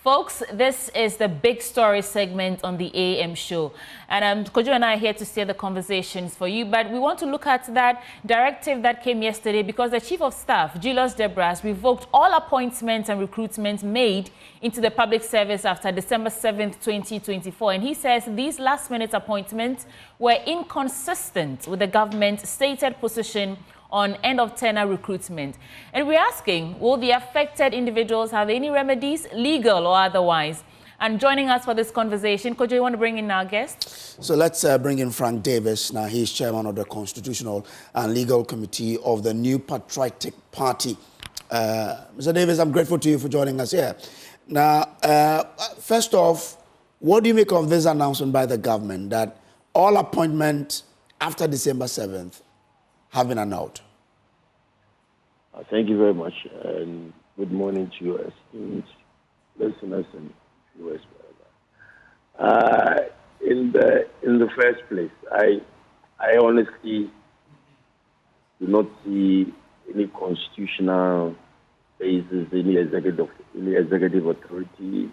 Folks, this is the big story segment on the AM show. And Kojo and I are here to steer the conversations for you. But we want to look at that directive that came yesterday because the Chief of Staff, Julius Debras, revoked all appointments and recruitments made into the public service after December 7th, 2024. And he says these last-minute appointments were inconsistent with the government's stated position on end-of-tenure recruitment. And we're asking, will the affected individuals have any remedies, legal or otherwise? And joining us for this conversation, Kojo, you want to bring in our guest? So let's bring in Frank Davis. Now, he's chairman of the Constitutional and Legal Committee of the New Patriotic Party. Mr. Davis, I'm grateful to you for joining us here. Now, first off, what do you make of this announcement by the government that all appointments after December 7th have been annulled? Thank you very much, and good morning to your esteemed listeners and viewers. In the first place, I honestly do not see any constitutional basis, any executive authority,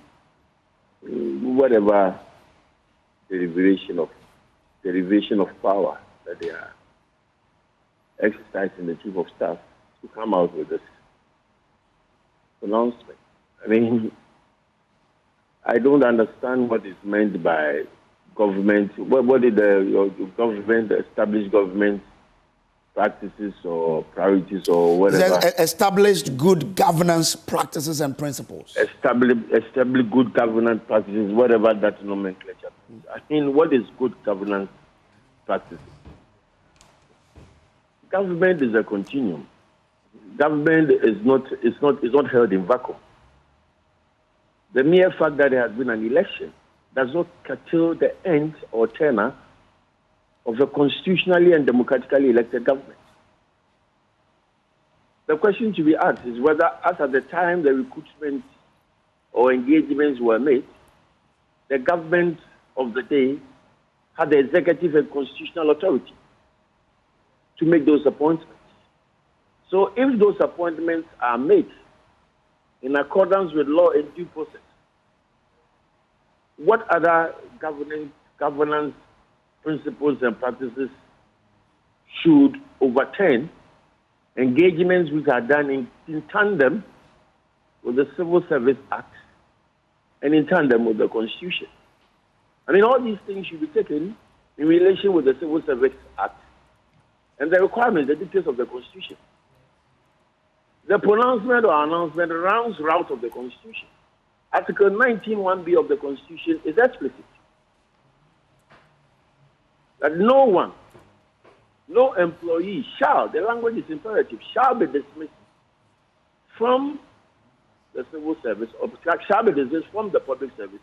whatever derivation of power that they are exercising the Chief of Staff to come out with this announcement. I mean, I don't understand what is meant by government. What did your government establish government practices or priorities or whatever? Established good governance practices and principles. Establish good governance practices, whatever that nomenclature means. I mean, what is good governance practices? Government is a continuum. Government is not held in vacuum. The mere fact that there has been an election does not curtail the end or tenure of a constitutionally and democratically elected government. The question to be asked is whether, as at the time the recruitment or engagements were made, the government of the day had the executive and constitutional authority to make those appointments. So if those appointments are made in accordance with law and due process, what other governance principles and practices should overturn engagements which are done in tandem with the Civil Service Act and in tandem with the Constitution? I mean, all these things should be taken in relation with the Civil Service Act and the requirements, the details of the Constitution. The pronouncement or announcement runs route of the Constitution. Article 19(1)(b) of the Constitution is explicit that no one, no employee shall, the language is imperative, shall be dismissed from the civil service or shall be dismissed from the public service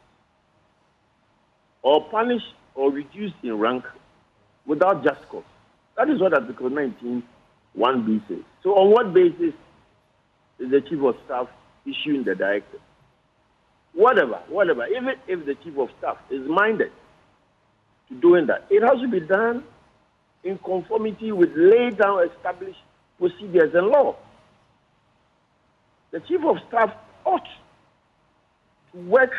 or punished or reduced in rank without just cause. That is what Article 19(1)(b) says. So on what basis is the Chief of Staff issuing the directive? Whatever, even if the Chief of Staff is minded to doing that, it has to be done in conformity with laid down established procedures and law. The Chief of Staff ought to work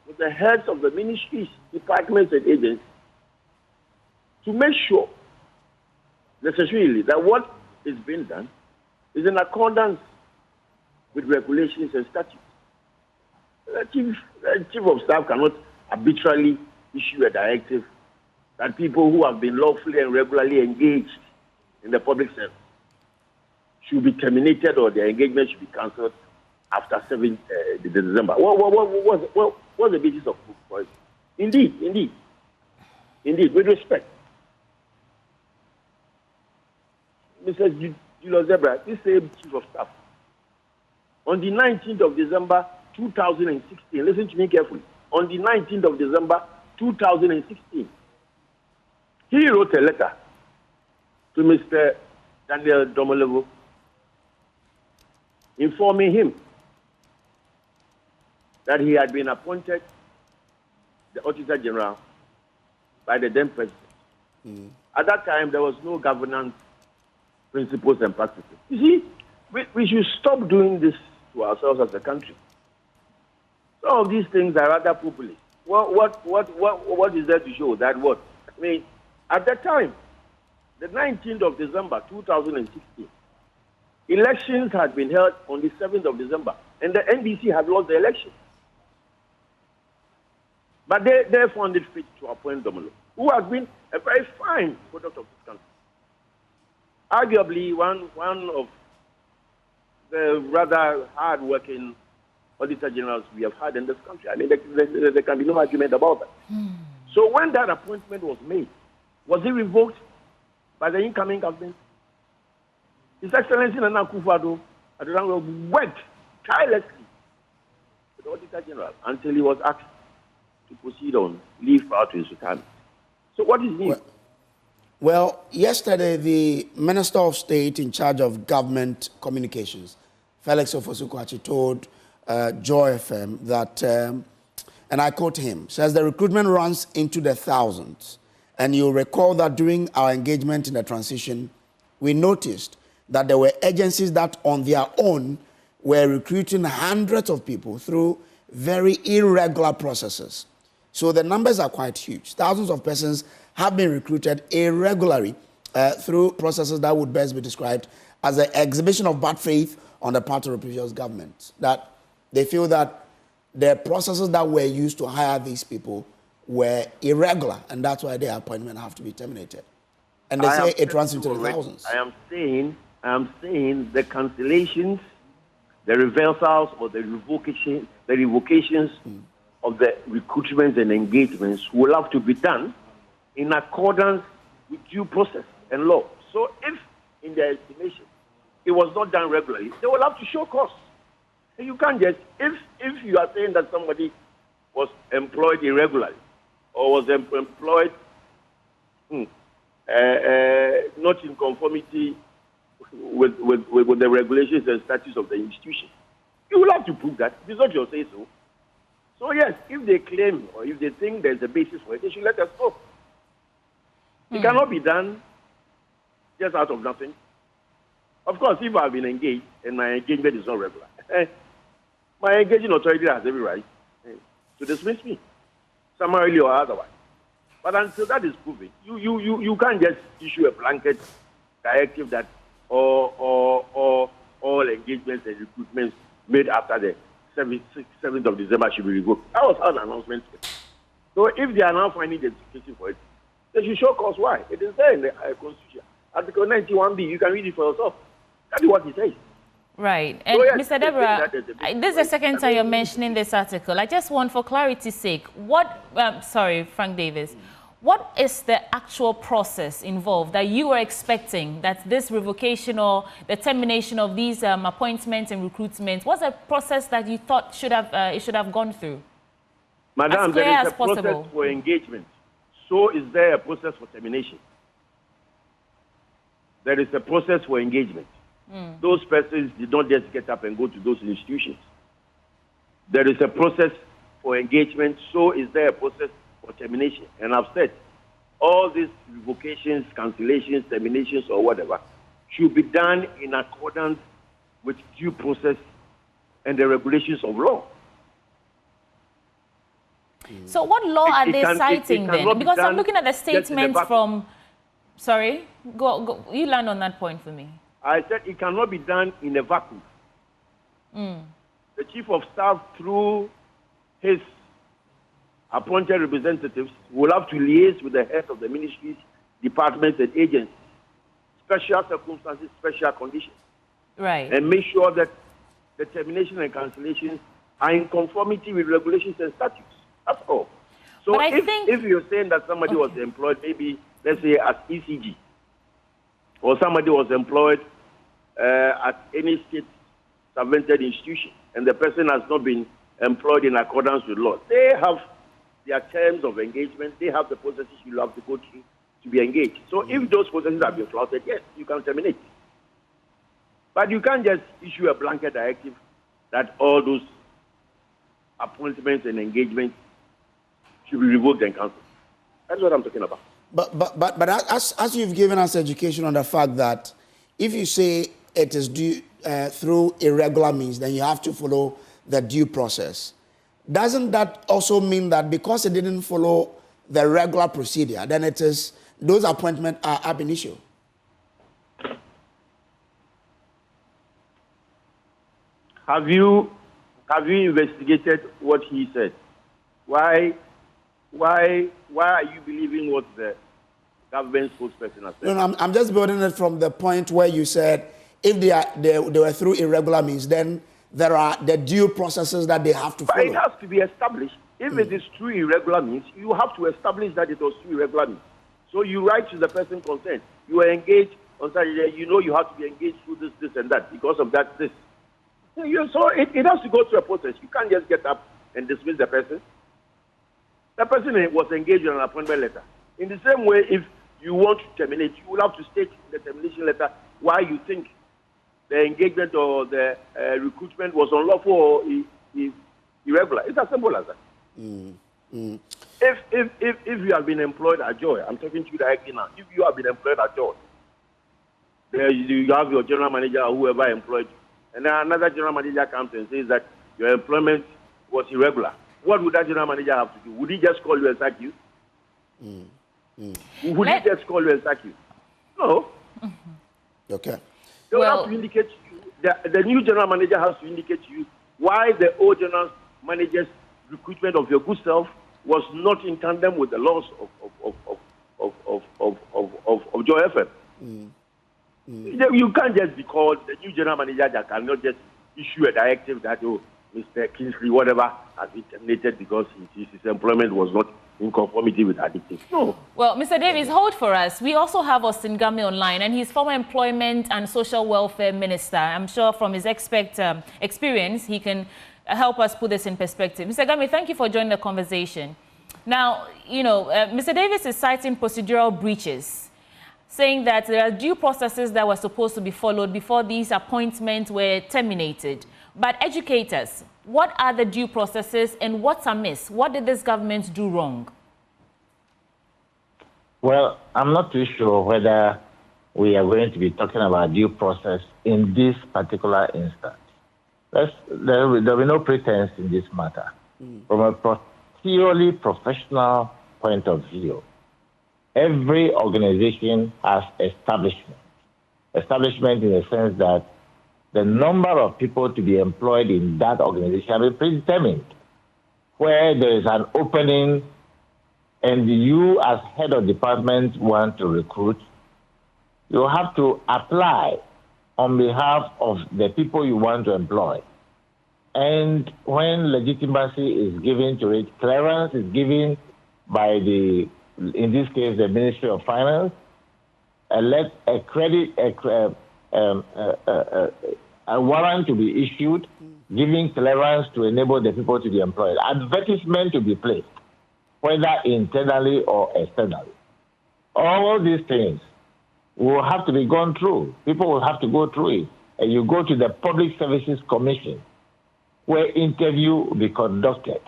with the heads of the ministries, departments, and agencies to make sure necessarily that what is being done is in accordance with regulations and statutes. The Chief of Staff cannot arbitrarily issue a directive that people who have been lawfully and regularly engaged in the public service should be terminated or their engagement should be cancelled after 7th December. What's the basis of it? Indeed, with respect. Mr. Julius Debras, this same Chief of Staff, on the 19th of December 2016, listen to me carefully, on the 19th of December 2016, he wrote a letter to Mr. Daniel Domolevo informing him that he had been appointed the Auditor General by the then president. At that time, there was no governance principles and practices. You see, we should stop doing this to ourselves as a country. Some of these things are rather populist. What is there to show that what? I mean, at that time, the 19th of December, 2016, elections had been held on the 7th of December, and the NDC had lost the election. But they found it fit to appoint Domolo, who has been a very fine product of this country. Arguably, one of the rather hard-working auditor generals we have had in this country. I mean, there can be no argument about that. So when that appointment was made, was it revoked by the incoming government? His Excellency Nana Akufo-Addo worked tirelessly with the auditor general until he was asked to proceed on leave prior to his retirement. So what is new? Well, yesterday, the Minister of State in charge of government communications, Felix Ofosu-Kwakye, told Joy FM that, and I quote him, says the recruitment runs into the thousands. And you'll recall that during our engagement in the transition, we noticed that there were agencies that on their own were recruiting hundreds of people through very irregular processes. So the numbers are quite huge. Thousands of persons have been recruited irregularly through processes that would best be described as an exhibition of bad faith on the part of the previous government. That they feel that the processes that were used to hire these people were irregular, and that's why their appointment have to be terminated. And they say it runs into the thousands. I am saying the cancellations, the reversals, or the revocations of the recruitments and engagements will have to be done in accordance with due process and law. So if, in their estimation, it was not done regularly, they will have to show cause. And you can't just, if you are saying that somebody was employed irregularly or was employed not in conformity with the regulations and statutes of the institution, you will have to prove that. It is not your say so. So yes, if they claim or if they think there's a basis for it, they should let us know. It cannot be done just out of nothing. Of course, if I've been engaged and my engagement is not regular, my engaging authority has every right to dismiss me, summarily or otherwise. But until that is proven, you can't just issue a blanket directive that all engagements and recruitments made after the 7th of December should be revoked. That was how the announcement came. So if they are now finding the justification for it, they should show cause why. It is there in the Constitution. Article 91B, you can read it for yourself. That is what it says. Right. And so, yes, Mr. Deborah, this is the second time you're mentioning this article. I just want, for clarity's sake, Frank Davis, what is the actual process involved that you were expecting that this revocation or the termination of these appointments and recruitments, what's a process that you thought should have gone through? Madam, there is a process for engagement. So is there a process for termination? There is a process for engagement. Those persons did not just get up and go to those institutions. There is a process for engagement. So is there a process for termination? And I've said all these revocations, cancellations, terminations, or whatever should be done in accordance with due process and the regulations of law. So what law are they citing then? Because I'm looking at the statements from... Sorry? Go. You land on that point for me. I said it cannot be done in a vacuum. The Chief of Staff, through his appointed representatives, will have to liaise with the heads of the ministries, departments, and agencies, special circumstances, special conditions. Right. And make sure that the termination and cancellations are in conformity with regulations and statutes. That's all. So if you're saying that somebody was employed, maybe, let's say, as ECG, or somebody was employed at any state subvented institution, and the person has not been employed in accordance with law, they have their terms of engagement, they have the processes you have to go through to be engaged. So if those processes have been flouted, yes, you can terminate. But you can't just issue a blanket directive that all those appointments and engagements should be revoked and cancelled. That's what I'm talking about. But as you've given us education on the fact that if you say it is due through irregular means, then you have to follow the due process. doesn't that also mean that because it didn't follow the regular procedure, then it is those appointments are ab initio? Have you investigated what he said? Why are you believing what the government spokesperson has said? No, I'm just building it from the point where you said if they were through irregular means, then there are the due processes that they have to follow. But it has to be established. If it is through irregular means, you have to establish that it was through irregular means. So you write to the person concerned. You are engaged on Saturday. You know you have to be engaged through this, and that. Because of that, this. So it has to go through a process. You can't just get up and dismiss the person. The person was engaged in an appointment letter. In the same way, if you want to terminate, you will have to state in the termination letter why you think the engagement or the recruitment was unlawful or irregular. It's as simple as that. If you have been employed at Joy, I'm talking to you directly now. If you have been employed at Joy, you have your general manager or whoever employed you, and then another general manager comes and says that your employment was irregular. What would that general manager have to do? Would he just call you and sack you? Would he just call you and sack you? No. Okay. They will have to indicate to you, the new general manager has to indicate to you why the old general manager's recruitment of your good self was not in tandem with the laws of Joy FM. You can't just be called the new general manager that cannot just issue a directive that, oh, Mr. Kingsley, whatever, has been terminated because his employment was not in conformity with addictive. No. Well, Mr. Davis, hold for us. We also have Austin Game online, and he's former Employment and Social Welfare Minister. I'm sure from his experience, he can help us put this in perspective. Mr. Game, thank you for joining the conversation. Now, Mr. Davis is citing procedural breaches, saying that there are due processes that were supposed to be followed before these appointments were terminated. But educators, what are the due processes and what's amiss? What did this government do wrong? Well, I'm not too sure whether we are going to be talking about due process in this particular instance. There will be no pretense in this matter. From a purely professional point of view, every organization has establishment. Establishment in the sense that the number of people to be employed in that organization will be predetermined. Where there is an opening and you as head of department want to recruit, you have to apply on behalf of the people you want to employ. And when legitimacy is given to it, clearance is given by in this case, the Ministry of Finance, a warrant to be issued, giving clearance to enable the people to be employed. Advertisement to be placed, whether internally or externally. All these things will have to be gone through. People will have to go through it. And you go to the Public Services Commission, where interview will be conducted.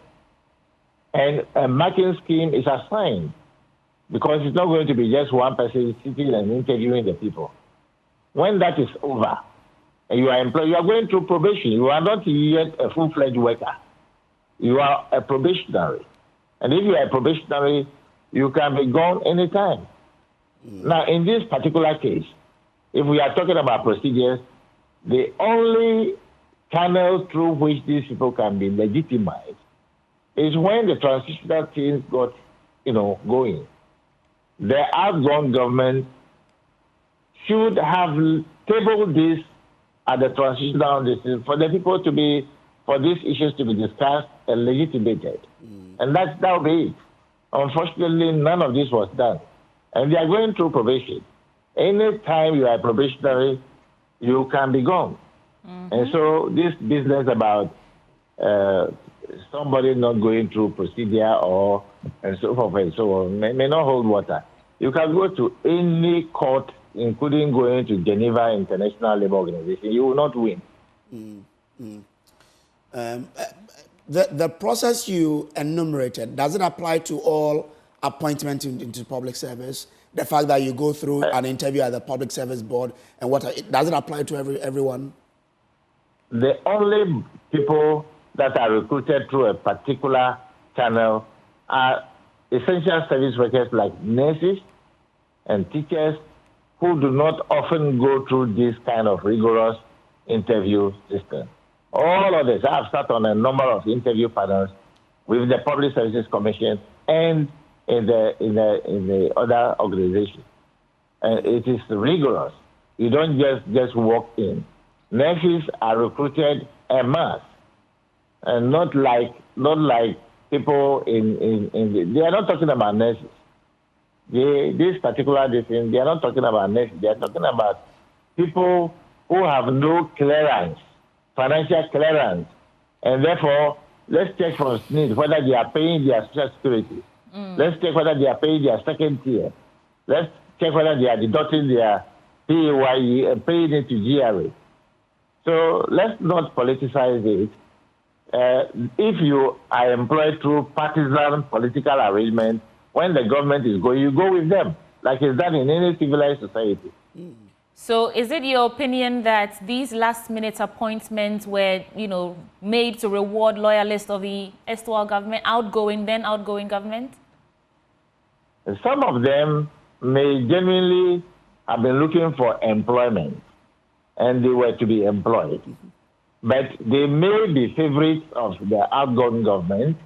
And a marking scheme is assigned, because it's not going to be just one person sitting and interviewing the people. When that is over, and you are employed, you are going through probation. You are not yet a full-fledged worker. You are a probationary. And if you are a probationary, you can be gone anytime. Now, in this particular case, if we are talking about procedures, the only channel through which these people can be legitimized is when the transitional things got, going. The outgone government should have tabled this at the transitional decision for the people for these issues to be discussed and legitimated. And that will be it. Unfortunately, none of this was done. And they are going through probation. Any time you are probationary, you can be gone. And so this business about somebody not going through procedure and so forth and so on may not hold water. You can go to any court, including going to Geneva International Labour Organization. You will not win. The process you enumerated, does it apply to all appointments into public service? The fact that you go through an interview at the Public Service Board and does it apply to everyone? The only people that are recruited through a particular channel are essential service workers like nurses and teachers who do not often go through this kind of rigorous interview system. All of this, I've sat on a number of interview panels with the Public Services Commission and in the other organizations. And it is rigorous. You don't just walk in. Nurses are recruited en masse, and not like people they are not talking about nurses. This particular thing, they are not talking about nurses. They are talking about people who have no clearance, financial clearance, and therefore let's check from SNID whether they are paying their social security. Let's check whether they are paying their second tier. Let's check whether they are deducting their PAYE and paying it to GRA. So let's not politicize it. If you are employed through partisan political arrangement, when the government is going, you go with them, like it's done in any civilized society. So is it your opinion that these last-minute appointments were, made to reward loyalists of the erstwhile government, outgoing government? Some of them may genuinely have been looking for employment, and they were to be employed. But they may be favorites of the outgoing government,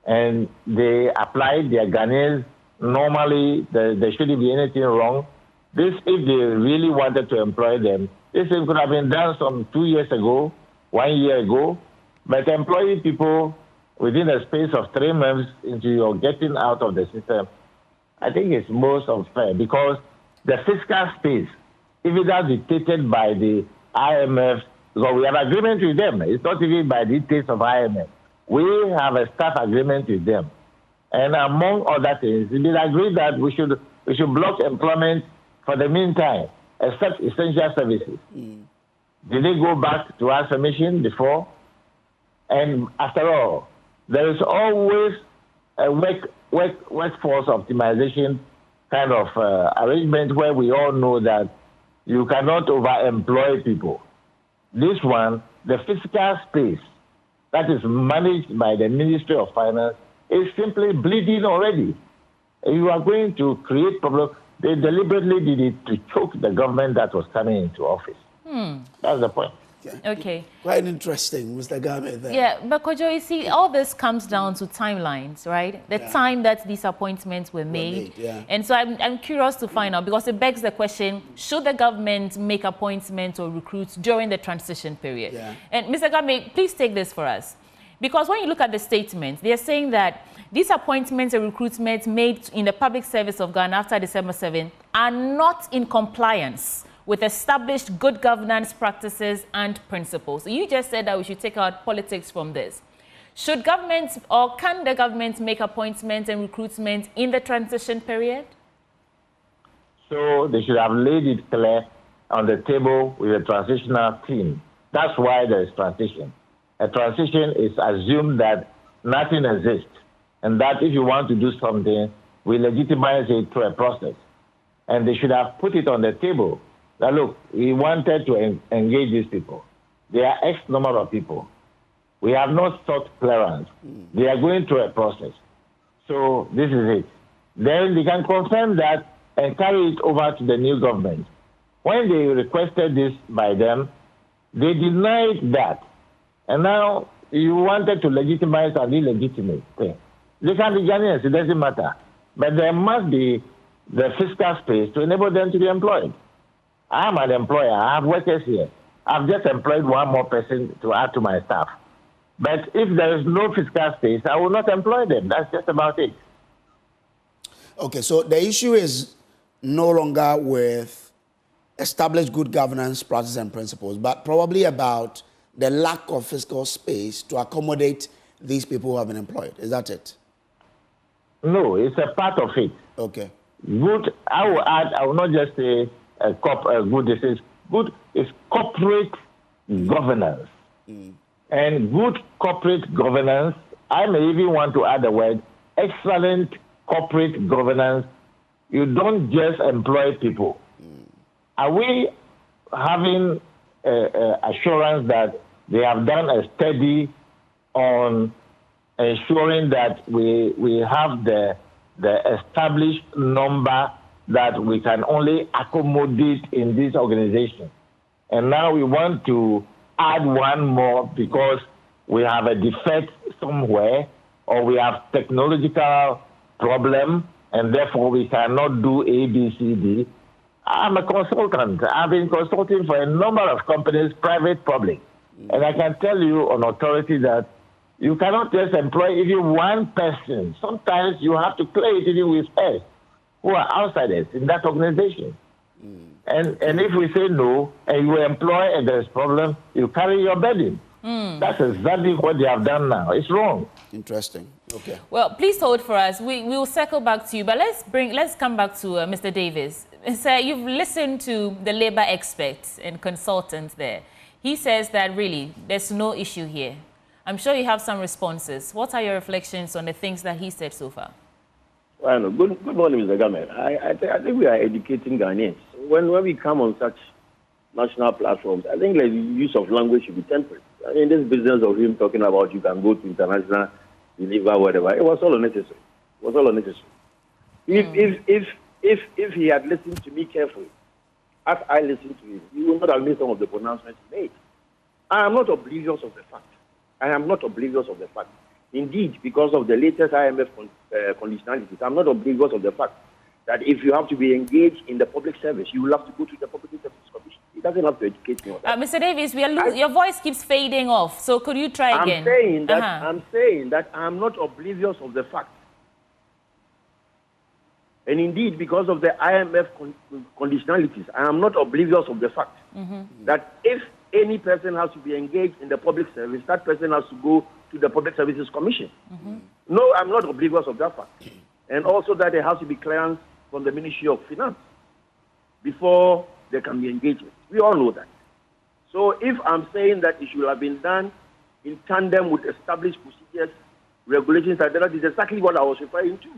and they applied their Ghanaians. Normally, there shouldn't be anything wrong. This, if they really wanted to employ them, this could have been done some 2 years ago, 1 year ago. But employing people within a space of 3 months into your getting out of the system, I think it's most unfair, because the fiscal space, if it is dictated by the IMF, because we have agreement with them, it's not even by dictates of IMF. We have a staff agreement with them. And among other things, it is agreed that we should block employment for the meantime, except essential services. Did they go back to our submission before? And after all, there is always a workforce optimization kind of arrangement where we all know that you cannot overemploy people. This one, the fiscal space that is managed by the Ministry of Finance is simply bleeding already. You are going to create problems. They deliberately did it to choke the government that was coming into office. That's the point. Okay. Quite interesting, Mr. Game there. Yeah, but Kojo, you see, all this comes down to timelines, right? The time that these appointments were made. And so I'm curious to find out, because it begs the question, should the government make appointments or recruits during the transition period? And Mr. Game, please take this for us. Because when you look at the statement, they're saying that these appointments and recruitments made in the public service of Ghana after December 7 are not in compliance with established good governance practices and principles. So you just said that we should take out politics from this. Should governments, or can the government make appointments and recruitment in the transition period? So they should have laid it clear on the table with a transitional team. That's why there is transition. A transition is assumed that nothing exists, and that if you want to do something, we legitimize it through a process. And they should have put it on the table. Now look, we wanted to engage these people. There are X number of people. We have not sought clearance. They are going through a process. So this is it. Then they can confirm that and carry it over to the new government. When they requested this by them, they denied that. And now you wanted to legitimize an illegitimate thing. They can be Ghanaians, it doesn't matter. But there must be the fiscal space to enable them to be employed. I'm an employer. I have workers here. I've just employed one more person to add to my staff. But if there is no fiscal space, I will not employ them. That's just about it. Okay, so the issue is no longer with established good governance practices and principles, but probably about the lack of fiscal space to accommodate these people who have been employed. Is that it? No, it's a part of it. Okay. Good, I will add, I will not just say good, this is good, is corporate governance. And good corporate governance, I may even want to add the word excellent corporate governance. You don't just employ people. Are we having assurance that they have done a study on ensuring that we have the established number that we can only accommodate in this organization. And now we want to add one more because we have a defect somewhere or we have technological problem and therefore we cannot do A, B, C, D. I'm a consultant. I've been consulting for a number of companies, private, public. And I can tell you on authority that you cannot just employ even one person. Sometimes you have to play it even with us who are outsiders in that organization. And if we say no, and you employ and there's problem, you carry your burden. That's exactly what they have done now. It's wrong. Interesting. Okay. Well, please hold for us. We will circle back to you, but let's come back to Mr. Davis. Sir, you've listened to the labor experts and consultants there. He says that really there's no issue here. I'm sure you have some responses. What are your reflections on the things that he said so far? Well, no. Good morning, Mr. Gamet. I think we are educating Ghanaians. When we come on such national platforms, I think the use of language should be tempered. I mean, this business of him talking about you can go to international, deliver, whatever, it was all unnecessary. It was all unnecessary. If he had listened to me carefully, as I listened to him, he would not have made some of the pronouncements he made. I am not oblivious of the fact. I am not oblivious of the fact. Indeed, because of the latest IMF conditionalities, I'm not oblivious of the fact that if you have to be engaged in the public service, you will have to go to the Public Service Commission. He doesn't have to educate me on that. Mr. Davis, your voice keeps fading off, so could you try again? I'm saying that I'm not oblivious of the fact. And indeed, because of the IMF conditionalities, I am not oblivious of the fact that if any person has to be engaged in the public service, that person has to go to the Public Services Commission. No, I'm not oblivious of that fact. And also that there has to be clearance from the Ministry of Finance before there can be engagement. We all know that. So if I'm saying that it should have been done in tandem with established procedures, regulations, that is exactly what I was referring to.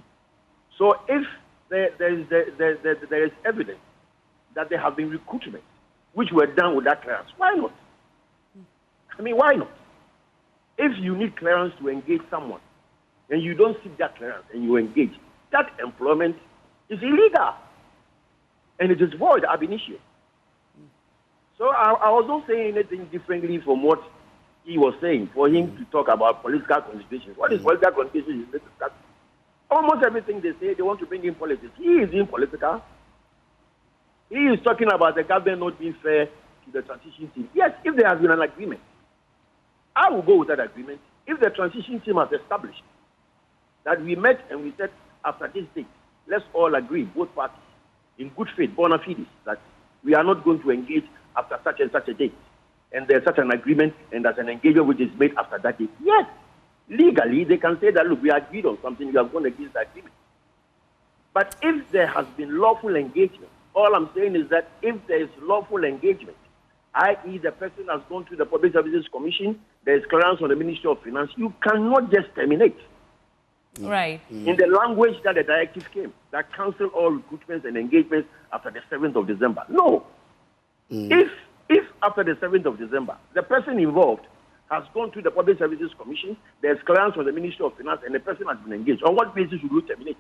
So if there is evidence that there have been recruitment which were done with that clearance, why not? I mean, why not? If you need clearance to engage someone and you don't seek that clearance and you engage, that employment is illegal and it is void ab initio. So I was not saying anything differently from what he was saying for him to talk about political considerations. What is political considerations? Almost everything they say, they want to bring in politics. He is in political. He is talking about the government not being fair to the transition team. Yes, if there has been an agreement, I will go with that agreement. If the transition team has established that we met and we said after this date, let's all agree, both parties, in good faith, bona fides, that we are not going to engage after such and such a date. And there's such an agreement and there's an engagement which is made after that date. Yes, legally they can say that, look, we agreed on something, we have gone against the agreement. But if there has been lawful engagement, all I'm saying is that if there is lawful engagement, i.e. the person has gone to the Public Services Commission, there is clearance on the Ministry of Finance, you cannot just terminate. Right. In the language that the directive came, that cancel all recruitments and engagements after the 7th of December. No. If after the 7th of December, the person involved has gone to the Public Services Commission, there's clearance from the Ministry of Finance, and the person has been engaged, on what basis should you terminate?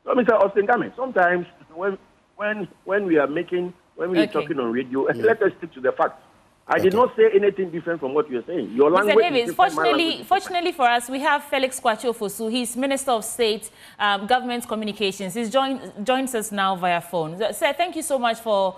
So, Mr. Austin Gamet, sometimes when we are talking on radio, let us stick to the facts. I did not say anything different from what you're saying. Your language Mr. Davis, is different, fortunately for us, we have Felix Kwachofosu. He's Minister of State, Government Communications. He joins us now via phone. Sir, thank you so much for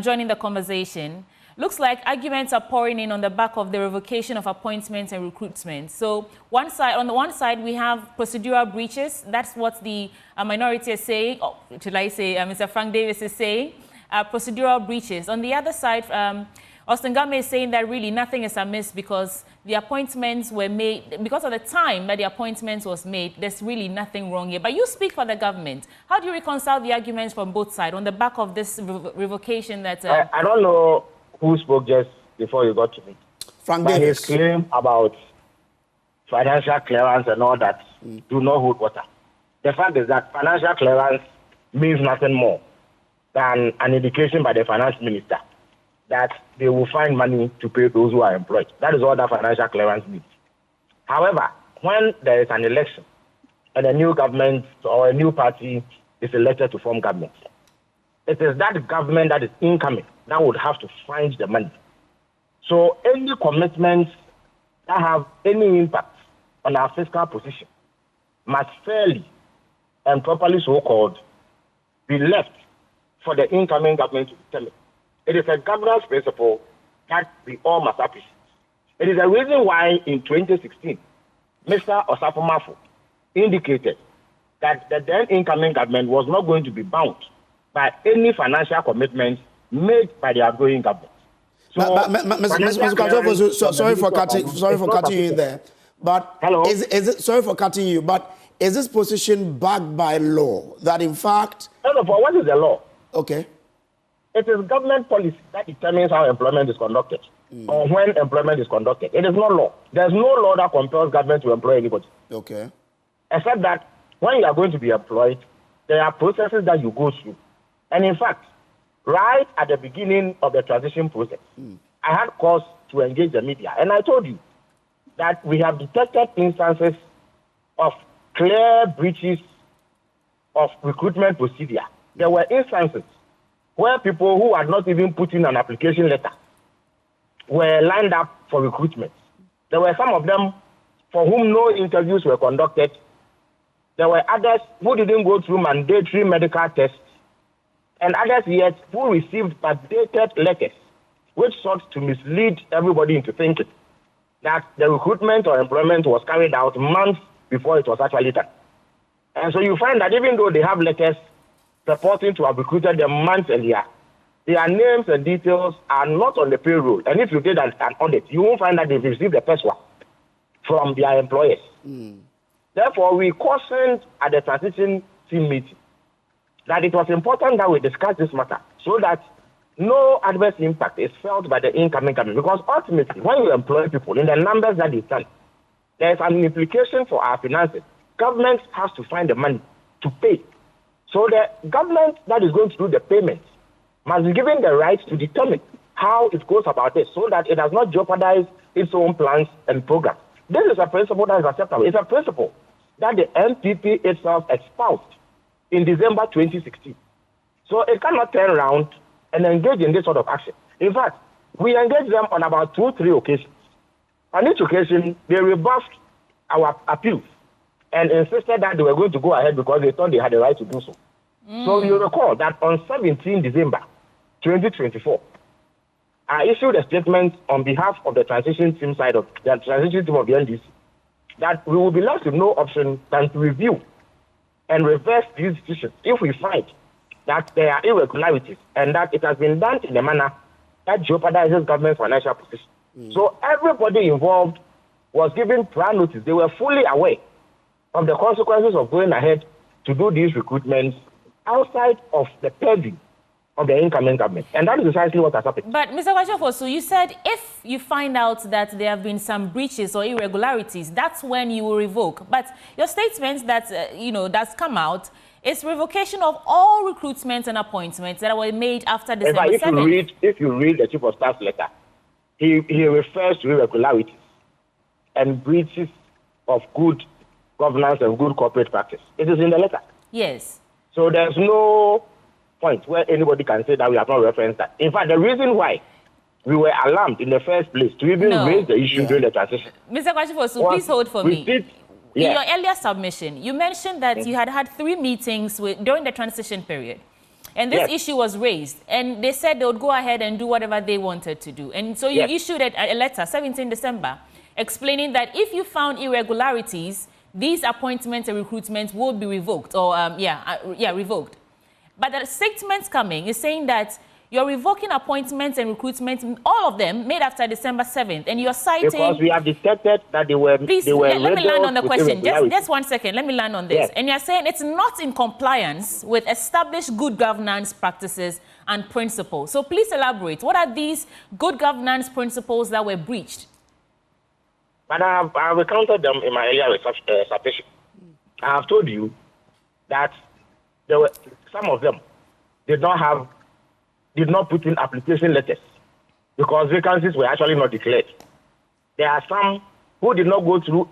joining the conversation. Looks like arguments are pouring in on the back of the revocation of appointments and recruitment. So on the one side, we have procedural breaches. That's what the minority is saying. Or should I say, Mr. Frank Davis is saying, procedural breaches. On the other side, Austin Gamet is saying that really nothing is amiss because the appointments were made, because of the time that the appointments was made, there's really nothing wrong here. But you speak for the government. How do you reconcile the arguments from both sides on the back of this revocation that... I don't know who spoke just before you got to me. Frank Davis. His claim about financial clearance and all that do not hold water. The fact is that financial clearance means nothing more than an indication by the finance minister that they will find money to pay those who are employed. That is all that financial clearance means. However, when there is an election and a new government or a new party is elected to form government, it is that government that is incoming that would have to find the money. So any commitments that have any impact on our fiscal position must fairly and properly so-called be left for the incoming government to determine. It is a governance principle that we all must appreciate. It is a reason why in 2016, Mr. Osafo Mafu indicated that the then incoming government was not going to be bound by any financial commitments made by the outgoing government. So, Mr. Kwachofosu, sorry for cutting you in there. But hello? Sorry for cutting you, but is this position backed by law that in fact... First of all, what is the law? Okay. It is government policy that determines how employment is conducted or when employment is conducted. It is not law. There's no law that compels government to employ anybody. Okay. Except that when you are going to be employed, there are processes that you go through. And in fact, right at the beginning of the transition process, I had cause to engage the media. And I told you that we have detected instances of clear breaches of recruitment procedure. There were instances where people who had not even put in an application letter were lined up for recruitment. There were some of them for whom no interviews were conducted. There were others who didn't go through mandatory medical tests, and others yet who received backdated letters, which sought to mislead everybody into thinking that the recruitment or employment was carried out months before it was actually done. And so you find that even though they have letters purporting to have recruited them months earlier, their names and details are not on the payroll. And if you did an audit, you won't find that they've received the first one from their employers. Therefore, we cautioned at the transition team meeting that it was important that we discuss this matter so that no adverse impact is felt by the incoming government. Because ultimately, when you employ people in the numbers that they can, there is an implication for our finances. Government has to find the money to pay. So the government that is going to do the payments must be given the right to determine how it goes about it so that it does not jeopardize its own plans and programs. This is a principle that is acceptable. It's a principle that the NPP itself espoused in December 2016. So it cannot turn around and engage in this sort of action. In fact, we engaged them on about 2-3 occasions. On each occasion, they rebuffed our appeals and insisted that they were going to go ahead because they thought they had the right to do so. So you recall that on 17 December 2024, I issued a statement on behalf of the transition team side of the transition team of the NDC that we will be left with no option than to review and reverse these decisions if we find that there are irregularities and that it has been done in a manner that jeopardizes government's financial position. So everybody involved was given prior notice. They were fully aware of the consequences of going ahead to do these recruitments outside of the purview of the incoming government. And that is precisely what has happened. But Mr. Kwachofosu, you said if you find out that there have been some breaches or irregularities, that's when you will revoke. But your statement that, that's come out is revocation of all recruitments and appointments that were made after December 7th. If you read the Chief of Staff's letter, he refers to irregularities and breaches of good governance and good corporate practice. It is in the letter. Yes. So there's no point where anybody can say that we have not referenced that. In fact, the reason why we were alarmed in the first place to even raise the issue during the transition. Mr. Kwachofosu, please hold for me. In your earlier submission, you mentioned that you had 3 meetings during the transition period. And this issue was raised. And they said they would go ahead and do whatever they wanted to do. And so you issued a letter, 17 December, explaining that if you found irregularities, these appointments and recruitments will be revoked or, revoked. But the statements coming is saying that you're revoking appointments and recruitments, all of them made after December 7th, and you're citing... Because we have detected that they were... Please, let me land on the question. Just 1 second. Let me land on this. Yes. And you're saying it's not in compliance with established good governance practices and principles. So please elaborate. What are these good governance principles that were breached? But I have recounted them in my earlier submission. I have told you that there were some of them did not put in application letters because vacancies were actually not declared. There are some who did not go through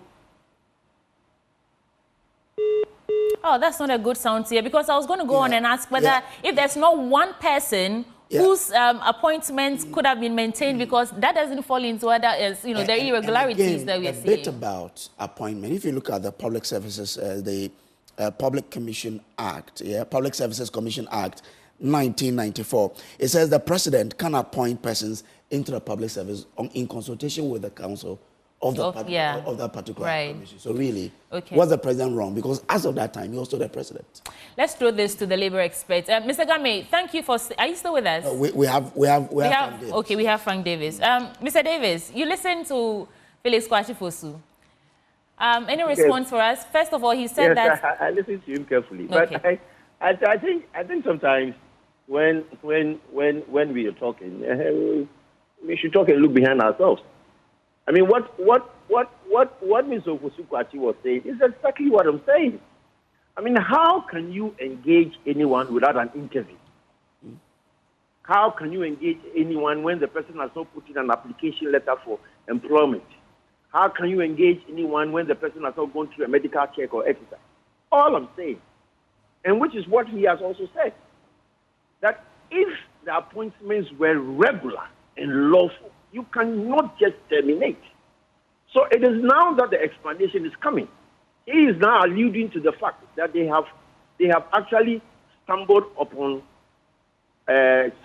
Oh, that's not a good sound here, because I was going to go on and ask whether if there's not one person whose appointments could have been maintained, because that doesn't fall into other, the irregularities that we are seeing. A bit about appointment. If you look at the Public Services, the Public Commission Act, Public Services Commission Act 1994, it says the president can appoint persons into the public service in consultation with the council of that particular commission. So really, was the president wrong? Because as of that time, he was still the president. Let's throw this to the labor experts. Mr. Game, thank you for... Are you still with us? We have Frank Davis. Okay, we have Frank Davis. Mr. Davis, you listened to Felix Kwashifosu. Any response for us? First of all, he said that... I listened to him carefully. But I think sometimes when we are talking, we should talk and look behind ourselves. I mean, what Mr. Ofosu-Kwakye was saying is exactly what I'm saying. I mean, how can you engage anyone without an interview? How can you engage anyone when the person has not put in an application letter for employment? How can you engage anyone when the person has not gone through a medical check or exercise? All I'm saying, and which is what he has also said, that if the appointments were regular and lawful, you cannot just terminate. So it is now that the explanation is coming. He is now alluding to the fact that they have actually stumbled upon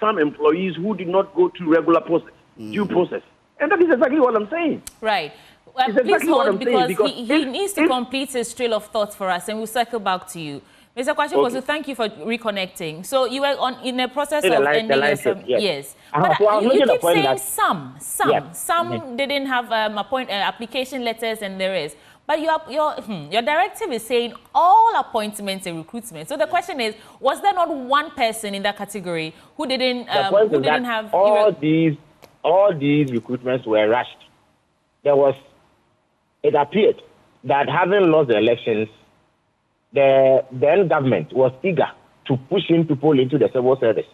some employees who did not go through regular process, due process. And that is exactly what I'm saying. Right. Please hold, because he needs to complete his trail of thoughts for us, and we'll circle back to you. Mr. Kwashifosu, thank you for reconnecting. So you were in a process of ending your... Yes. But you keep saying some didn't have application letters, and there is. But your directive is saying all appointments and recruitment. So the question is, was there not one person in that category who didn't have... All these recruitments were rushed. It appeared that having lost the elections, the then government was eager to push in people into the civil service.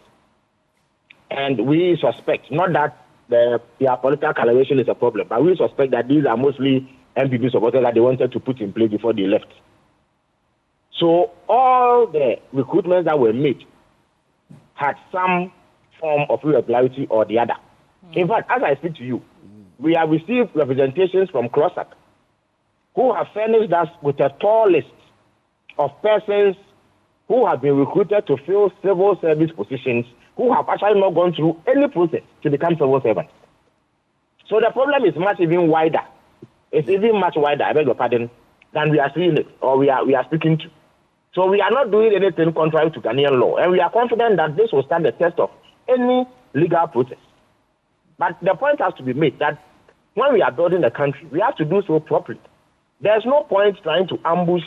And we suspect, not that their political collaboration is a problem, but we suspect that these are mostly MPP supporters that they wanted to put in place before they left. So all the recruitments that were made had some form of irregularity or the other. In fact, as I speak to you, we have received representations from CROSAC who have furnished us with a tall list of persons who have been recruited to fill civil service positions who have actually not gone through any process to become civil servants. So the problem is much even wider. It's even much wider, I beg your pardon, than we are seeing it or we are speaking to. So we are not doing anything contrary to Ghanaian law, and we are confident that this will stand the test of any legal process. But the point has to be made that when we are building the country, we have to do so properly. There's no point trying to ambush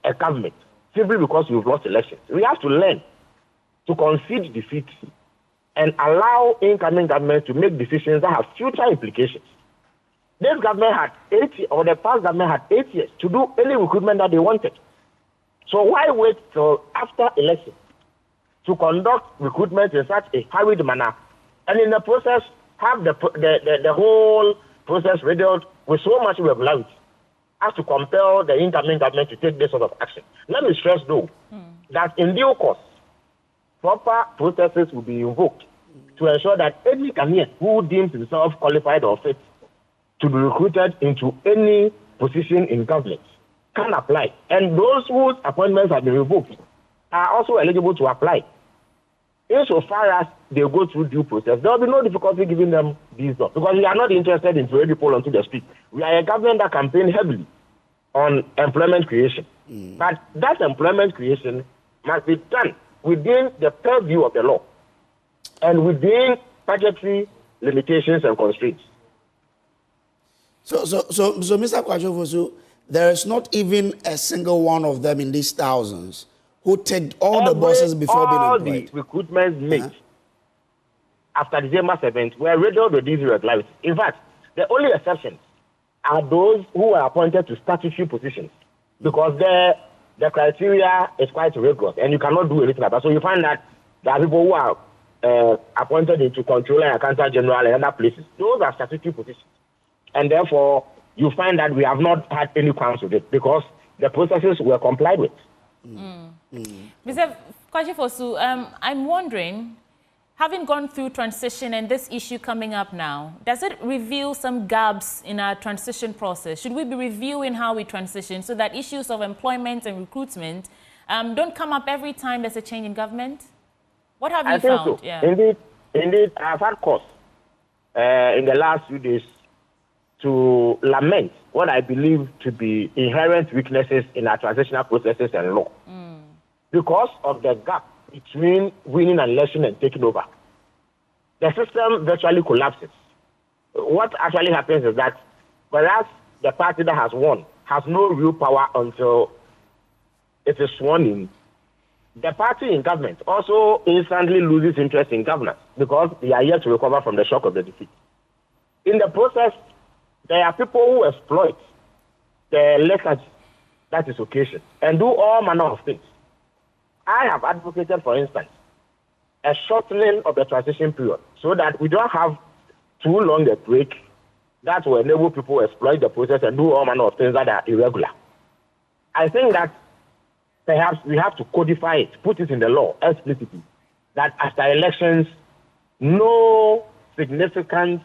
a government simply because you've lost elections. We have to learn to concede defeat and allow incoming governments to make decisions that have future implications. This government had 8 or the past government had 8 years to do any recruitment that they wanted. So why wait till after election to conduct recruitment in such a hurried manner, and in the process have the whole process riddled with so much irregularity as to compel the incoming government to take this sort of action? Let me stress, though, that in due course, proper processes will be invoked to ensure that any Ghanaian who deems himself qualified or fit to be recruited into any position in government can apply. And those whose appointments have been revoked are also eligible to apply. Insofar as they go through due process, there will be no difficulty giving them these jobs, because we are not interested in throwing people onto the street. We are a government that campaigns heavily on employment creation. But that employment creation must be done within the purview of the law and within budgetary limitations and constraints. So Mr. Kwashifosu, there is not even a single one of them in these thousands who ticked all the boxes before being employed. All the recruitments made after December 7th were riddled with these irregularities. In fact, the only exceptions are those who are appointed to statutory positions, because the criteria is quite rigorous and you cannot do anything about it. So you find that there are people who are appointed into controller and accountant general and other places. Those are statutory positions. And therefore, you find that we have not had any qualms with it because the processes were complied with. Mr. Kwajifosu, I'm wondering, having gone through transition and this issue coming up now, does it reveal some gaps in our transition process? Should we be reviewing how we transition so that issues of employment and recruitment don't come up every time there's a change in government? What have you found? So. Yeah. Indeed, I've had cause in the last few days to lament what I believe to be inherent weaknesses in our transitional processes and law. Because of the gap between winning an election and taking over, the system virtually collapses. What actually happens is that whereas the party that has won has no real power until it is sworn in, the party in government also instantly loses interest in governance because they are yet to recover from the shock of the defeat. In the process, there are people who exploit the lethargy, that is occasion, and do all manner of things. I have advocated, for instance, a shortening of the transition period so that we don't have too long a break that will enable people to exploit the process and do all manner of things that are irregular. I think that perhaps we have to codify it, put it in the law explicitly, that after elections, no significant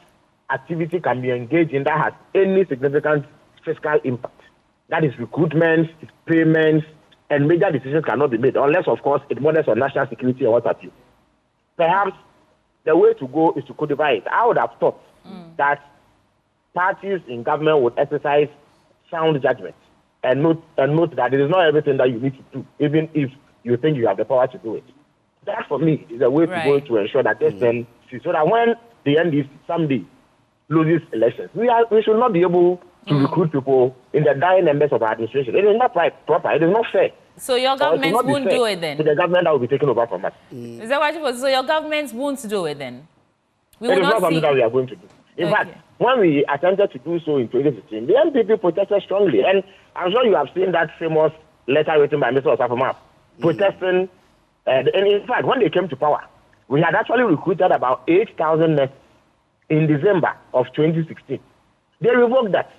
activity can be engaged in that has any significant fiscal impact. That is recruitment, payments, and major decisions cannot be made unless, of course, it borders on national security or what have you. Perhaps the way to go is to codify it. I would have thought that parties in government would exercise sound judgment and note that it is not everything that you need to do, even if you think you have the power to do it. That, for me, is a way to go to ensure that this then, so that when the NDC someday loses elections, we should not be able to recruit people in the dying members of our administration. It is not proper. It is not fair. So your government won't do it then? To the government that will be taken over from us. Is that what you was? So your government won't do it then? It is not something that we are going to do. In fact, when we attempted to do so in 2016, the MPP protested strongly. And I'm sure you have seen that famous letter written by Mr. Osafoma protesting. And in fact, when they came to power, we had actually recruited about 8,000 nurses in December of 2016. They revoked that.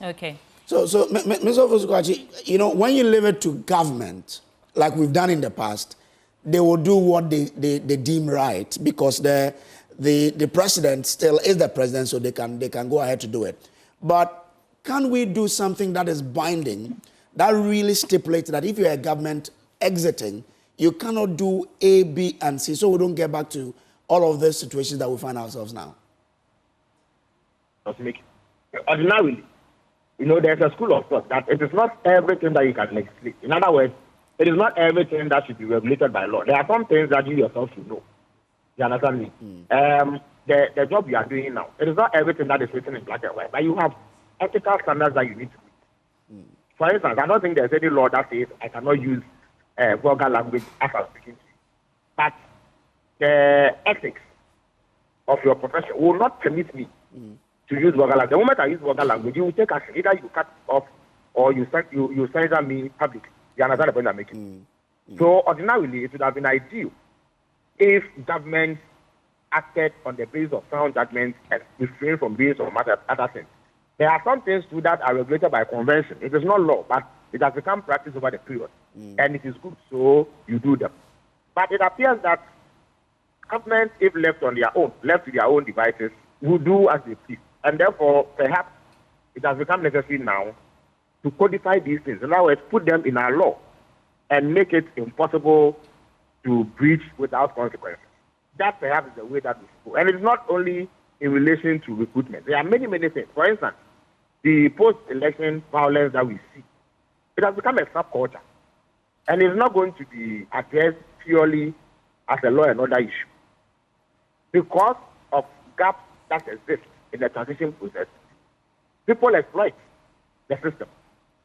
Okay. So Mr. Ofusukwachi, you know, when you leave it to government, like we've done in the past, they will do what they deem right because the president still is the president, so they can go ahead to do it. But can we do something that is binding, that really stipulates that if you're a government exiting, you cannot do A, B, and C, so we don't get back to all of these situations that we find ourselves now? Ordinarily, you know, there's a school of thought that it is not everything that you can legislate. In other words, it is not everything that should be regulated by law. There are some things that you yourself should know. You understand me? The job you are doing now, it is not everything that is written in black and white, but you have ethical standards that you need to meet. For instance, I don't think there's any law that says I cannot use vulgar language as I'm speaking to you. But the ethics of your profession will not permit me to use vulgar language. The moment I use vulgar language, you will take action. Either you cut off or you censor me public. You understand the point I'm making? So ordinarily, it would have been ideal if government acted on the basis of sound judgment and refrain from doing some other things. There are some things too that are regulated by convention. It is not law, but it has become practice over the period. And it is good, so you do them. But it appears that government, if left on their own, left to their own devices, will do as they please. And therefore, perhaps it has become necessary now to codify these things. In other words, put them in our law and make it impossible to breach without consequences. That perhaps is the way that we go. And it's not only in relation to recruitment. There are many, many things. For instance, the post-election violence that we see, it has become a subculture. And it's not going to be addressed purely as a law and order issue. Because of gaps that exist in the transition process, people exploit the system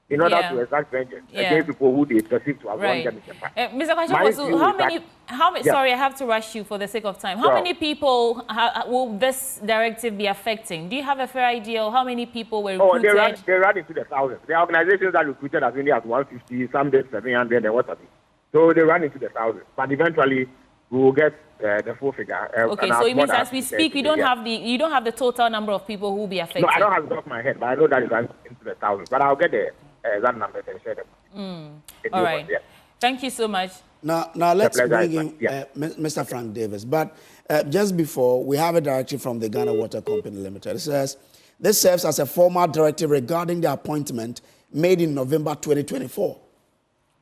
in order to exact vengeance against people who they perceive to have wronged them in the past. Mr. Kwajifosu, how many, sorry, I have to rush you for the sake of time. How many people will this directive be affecting? Do you have a fair idea of how many people were recruited? Oh, they run into the thousands. There are organizations that recruited as many as 150, some days 700, and what have you. So they run into the thousands. But eventually, we will get the full figure. Okay, so it means as we speak, you don't have the total number of people who will be affected. No, I don't have it off my head, but I know that it runs into the thousands. But I'll get that number and share them. All right. Yeah. Thank you so much. Now let's bring in Mr. Frank Davis. But just before, we have a directive from the Ghana Water Company Limited. It says, this serves as a formal directive regarding the appointment made in November 2024.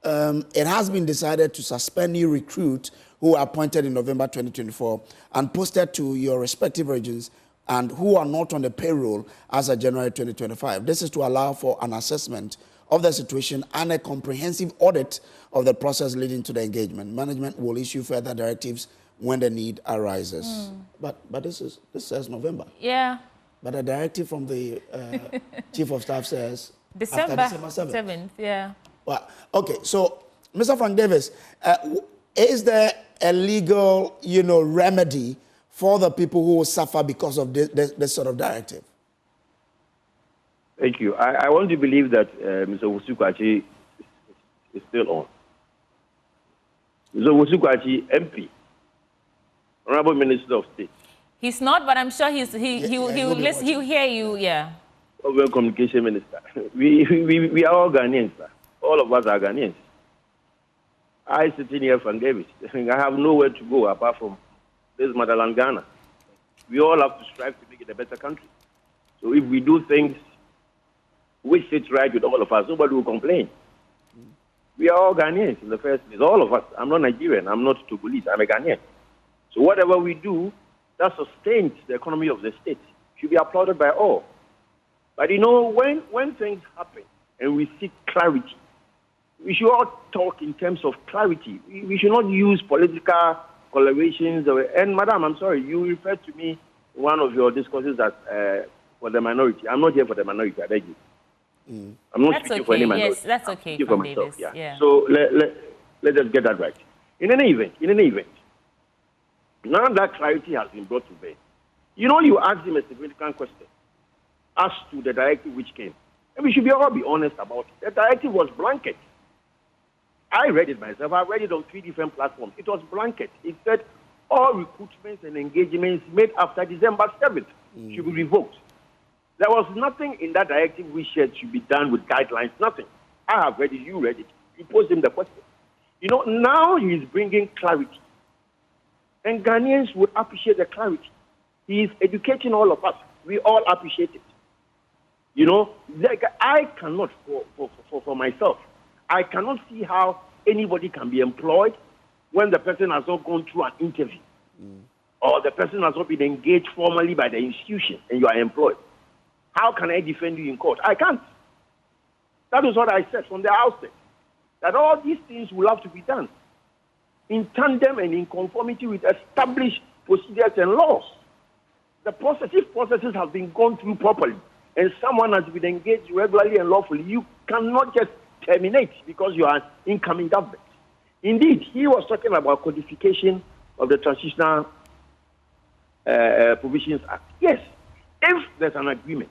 It has been decided to suspend new recruits who were appointed in November 2024 and posted to your respective regions and who are not on the payroll as of January 2025. This is to allow for an assessment of the situation and a comprehensive audit of the process leading to the engagement. Management will issue further directives when the need arises. But this says November. Yeah. But a directive from the Chief of Staff says December 7th. Yeah. Well, okay, so Mr. Frank Davis, is there a legal, remedy for the people who will suffer because of this sort of directive? Thank you. I want to believe that Mr. Wosukwachi is still on. Mr. Wosukwachi, MP, Honorable Minister of State. He's not, but I'm sure he'll hear you. Yeah. Government Communication Minister. We are all Ghanaians, sir. All of us are Ghanaians. I sit in here from Davis. I have nowhere to go apart from this motherland, Ghana. We all have to strive to make it a better country. So if we do things which sits right with all of us, nobody will complain. We are all Ghanaians in the first place. All of us. I'm not Nigerian. I'm not Togolese. I'm a Ghanaian. So whatever we do that sustains the economy of the state should be applauded by all. But when things happen and we seek clarity, we should all talk in terms of clarity. We should not use political colorations. And Madam, I'm sorry, you referred to me in one of your discourses as for the minority. I'm not here for the minority, I beg you. I'm not speaking for any minority. Yes, that's okay. For myself, yeah. So let us get that right. In any event, now that clarity has been brought to bear, you asked him a significant question as to the directive which came. And we should all be honest about it. The directive was blanket. I read it myself. I read it on 3 different platforms. It was blanket. It said all recruitments and engagements made after December 7th should be revoked. There was nothing in that directive which said should be done with guidelines, nothing. I have read it, you read it. You posed him the question. Now he is bringing clarity. And Ghanaians would appreciate the clarity. He is educating all of us. We all appreciate it. I cannot, for myself, I cannot see how anybody can be employed when the person has not gone through an interview or the person has not been engaged formally by the institution and you are employed. How can I defend you in court? I can't. That is what I said from the outset, that all these things will have to be done in tandem and in conformity with established procedures and laws. If processes have been gone through properly and someone has been engaged regularly and lawfully, you cannot just terminate because you are an incoming government. Indeed, he was talking about codification of the Transitional Provisions Act. Yes, if there's an agreement,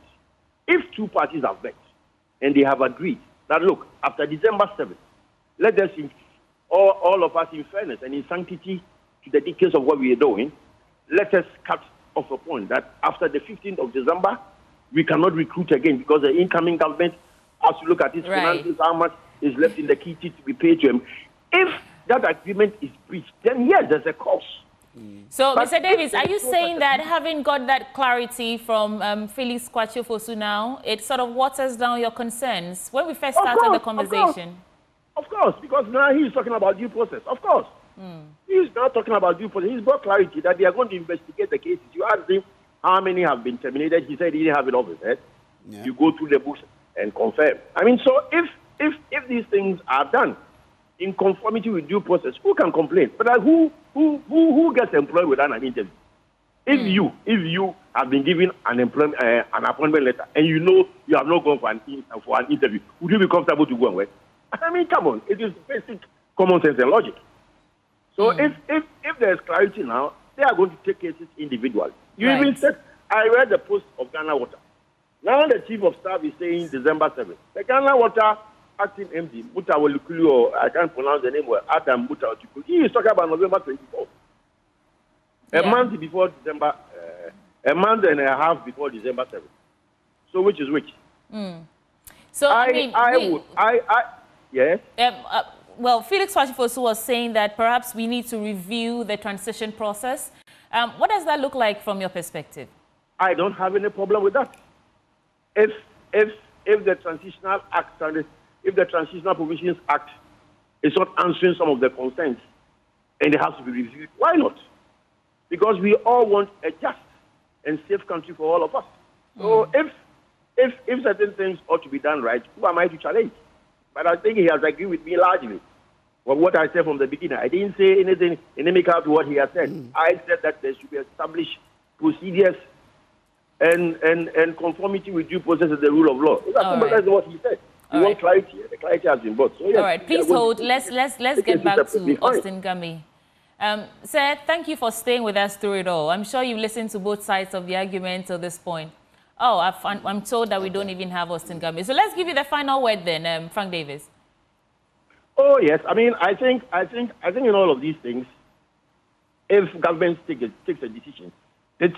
if 2 parties have met and they have agreed that, look, after December 7th, let us, all of us in fairness and in sanctity to the details of what we are doing, let us cut off a point that after the 15th of December, we cannot recruit again because the incoming government has to look at its finances, how much is left in the kitty to be paid to him. If that agreement is breached, then yes, there's a cost. So, but Mr. Davis, are you saying that having got that clarity from Felix Kwatiofosu now, it sort of waters down your concerns? When we first started the conversation. Of course, because now he's talking about due process. Of course. He's not talking about due process. He's brought clarity that they are going to investigate the cases. You asked him how many have been terminated. He said he didn't have it off his head. Yeah. You go through the books and confirm. I mean, so if these things are done in conformity with due process, who can complain? But who gets employed without an interview? If you have been given an appointment letter and you have not gone for an interview, would you be comfortable to go and work? I mean, come on, it is basic common sense and logic. So if there's clarity now, they are going to take cases individually. You even said, I read the post of Ghana Water. Now the chief of staff is saying December 7th. The Ghana Water acting MD, Mutawalukulu, or I can't pronounce the name well, Adam Mutawalukulu. He is talking about November 24th. A month before December, a month and a half before December 7th. So which is which? So Yes? Well, Felix Fashifosu was saying that perhaps we need to review the transition process. What does that look like from your perspective? I don't have any problem with that. If the Transitional Act, if the Transitional Provisions Act is not answering some of the concerns and it has to be reviewed, why not? Because we all want a just and safe country for all of us. So if certain things ought to be done right, who am I to challenge? But I think he has agreed with me largely. Well, what I said from the beginning, I didn't say anything inimical to what he has said. I said that there should be established procedures and conformity with due process is the rule of law. That's what he said. We want clarity. The clarity has been brought. So, yes, all right, please hold. Let's get back to Austin Gami. Sir, thank you for staying with us through it all. I'm sure you've listened to both sides of the argument to this point. Oh, I'm told that we don't even have Austin Gami. So let's give you the final word then, Frank Davis. Oh yes, I mean, I think in all of these things, if government takes a decision, it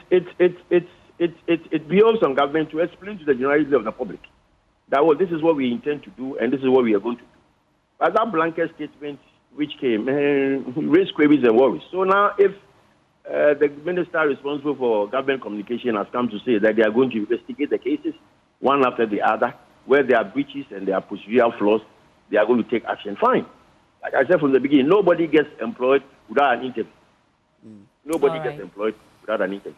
behoves on government to explain to the generality of the public that this is what we intend to do and this is what we are going to do. But that blanket statement which came raised queries and worries. So now, if the minister responsible for government communication has come to say that they are going to investigate the cases one after the other, where there are breaches and there are procedural flaws, they are going to take action. Fine. Like I said from the beginning, nobody gets employed without an interview. Nobody gets employed without an interview.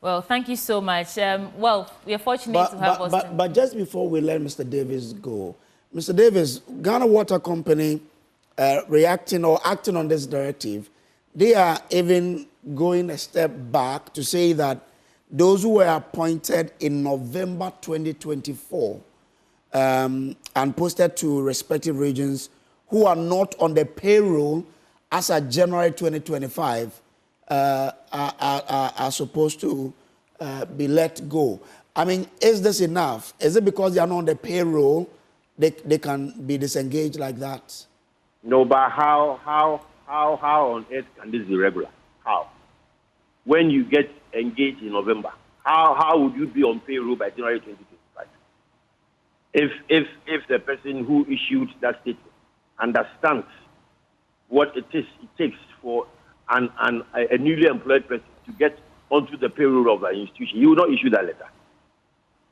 Well, thank you so much. Well, we are fortunate to have Austin. But just before we let Mr. Davis go, Mr. Davis, Ghana Water Company reacting or acting on this directive, they are even going a step back to say that those who were appointed in November 2024 and posted to respective regions who are not on the payroll as of January 2025 are supposed to be let go. I mean, is this enough? Is it because they are not on the payroll they can be disengaged like that? No, but how on earth can this be regular? How? When you get engaged in November, how would you be on payroll by January 2025? If the person who issued that statement understands what it takes for a newly employed person to get onto the payroll of an institution, he will not issue that letter.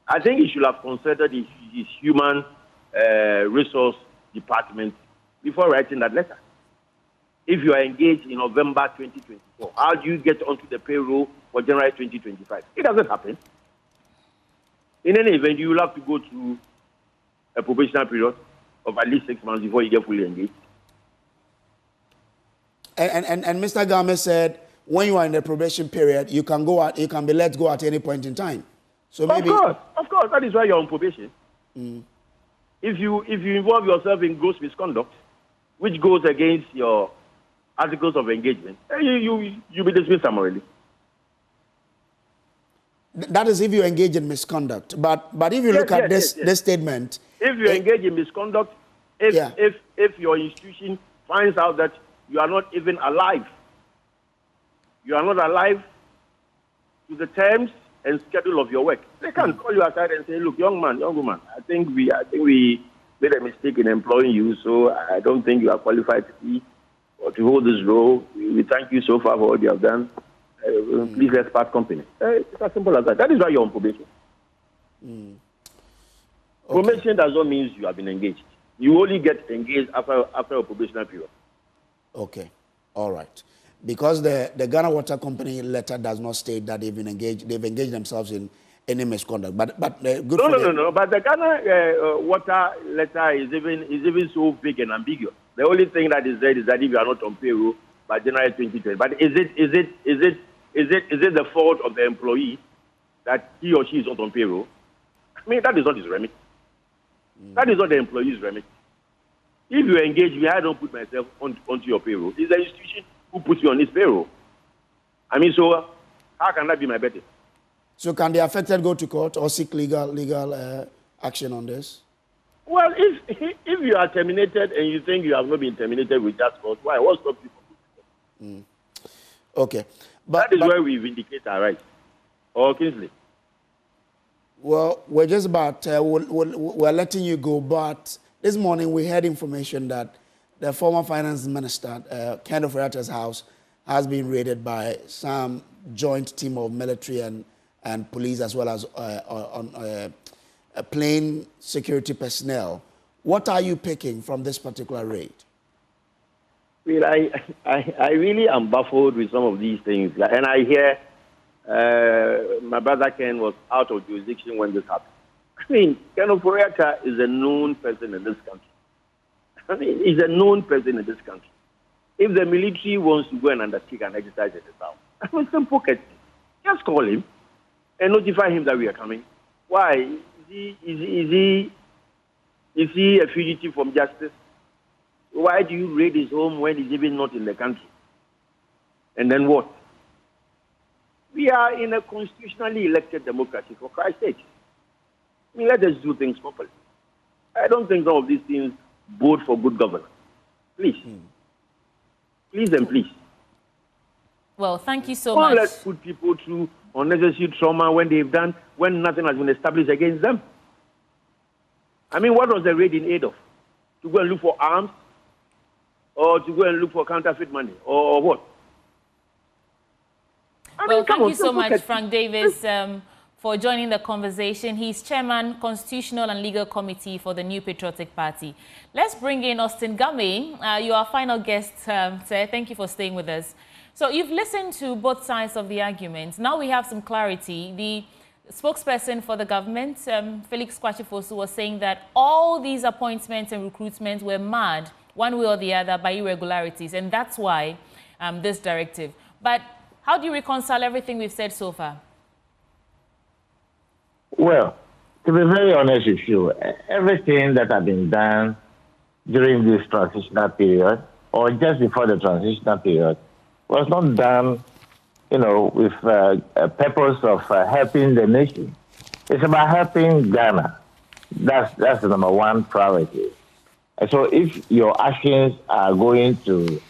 I think he should have consulted his human resource department before writing that letter. If you are engaged in November 2024, how do you get onto the payroll for January 2025? It doesn't happen. In any event, you will have to go through a probationary period of at least 6 months before you get fully engaged. And Mr. Game said, when you are in the probation period, you can go out, you can be let go at any point in time. So maybe, of course, that is why you're on probation. If you involve yourself in gross misconduct, which goes against your articles of engagement, you be dismissed summarily. That is if you engage in misconduct. But if you look at this statement, if you engage in misconduct, if your institution finds out that you are not even alive, you are not alive to the terms and schedule of your work, they can call you aside and say, look, young man, young woman, I think we made a mistake in employing you, so I don't think you are qualified to be or to hold this role. We thank you so far for what you have done. Please let's part company. It's as simple as that. That is why you're on probation. Okay. Probation does not mean you have been engaged. You only get engaged after a probationary period. Okay. All right. Because the Ghana Water Company letter does not state that they've engaged themselves in any misconduct. But good. No. But the Ghana Water letter is even so big and ambiguous. The only thing that is said is that if you are not on payroll by January 2020, but is it the fault of the employee that he or she is not on payroll? I mean, that is not his remit. That is not the employee's remit. If you engage me, I don't put myself onto your payroll. It's the institution who puts you on his payroll. I mean, so how can that be my betting? So can the affected go to court or seek legal action on this? Well, if you are terminated and you think you have not been terminated with just cause, why? What stops you from doing so? Okay. That is where we vindicate our rights. Or Kingsley? Well, we're just about, we're letting you go, but this morning we had information that the former finance minister, Ken Ofori-Atta's house, has been raided by some joint team of military and police, as well as plain security personnel. What are you picking from this particular raid? Well, I really am baffled with some of these things. And I hear my brother Ken was out of jurisdiction when this happened. I mean, Ken Ofori-Atta is a known person in this country. I mean, he's a known person in this country. If the military wants to go and undertake an exercise at his house, I mean, simple question. Just call him and notify him that we are coming. Why? Is he a fugitive from justice? Why do you raid his home when he's even not in the country? And then what? We are in a constitutionally elected democracy, for Christ's sake. I mean, let us do things properly. I don't think some of these things bode for good governance. Please. Please and please. Well, thank you so much. Don't let's put people through unnecessary trauma when nothing has been established against them. I mean, what was the raid in aid of? To go and look for arms? Or to go and look for counterfeit money? Or what? Well, thank you so much, Frank Davis, for joining the conversation. He's Chairman, Constitutional and Legal Committee for the New Patriotic Party. Let's bring in Austin Game. You are our final guest, sir. Thank you for staying with us. So you've listened to both sides of the argument. Now we have some clarity. The spokesperson for the government, Felix Kwakye-Fosu, was saying that all these appointments and recruitments were marred, one way or the other, by irregularities, and that's why this directive. But how do you reconcile everything we've said so far? Well, to be very honest with you, everything that has been done during this transitional period, or just before the transitional period, was not done, with a purpose of helping the nation. It's about helping Ghana. That's the number one priority. And so if your actions are going to